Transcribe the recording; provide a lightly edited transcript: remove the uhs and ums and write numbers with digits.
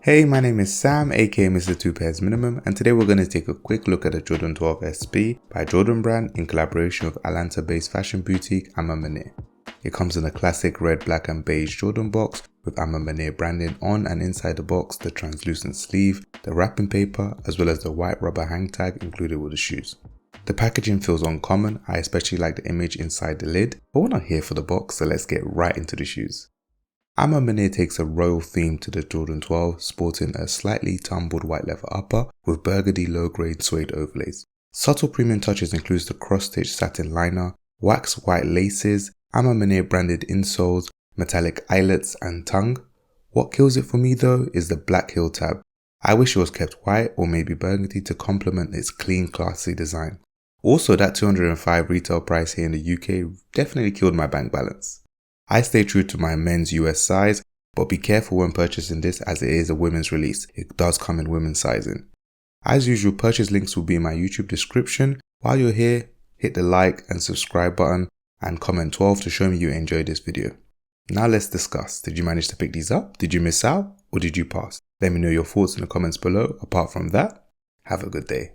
Hey, my name is Sam, aka Mr. Two Pairs Minimum, and today we're going to take a quick look at the Jordan 12 SB by Jordan Brand in collaboration with Atlanta-based fashion boutique Maniére. It comes in a classic red, black and beige Jordan box with Maniére branding on and inside the box, the translucent sleeve, the wrapping paper, as well as the white rubber hang tag included with the shoes. The packaging feels uncommon. I especially like the image inside the lid, but we're not here for the box, so let's get right into the shoes. Maniére takes a royal theme to the Jordan 12, sporting a slightly tumbled white leather upper with burgundy low-grade suede overlays. Subtle premium touches includes the cross-stitch satin liner, wax white laces, Maniére branded insoles, metallic eyelets and tongue. What kills it for me though is the black heel tab. I wish it was kept white or maybe burgundy to complement its clean, classy design. Also, that $205 retail price here in the UK definitely killed my bank balance. I stay true to my men's US size, but be careful when purchasing this as it is a women's release. It does come in women's sizing. As usual, purchase links will be in my YouTube description. While you're here, hit the like and subscribe button and comment 12 to show me you enjoyed this video. Now let's discuss. Did you manage to pick these up? Did you miss out? Or did you pass? Let me know your thoughts in the comments below. Apart from that, have a good day.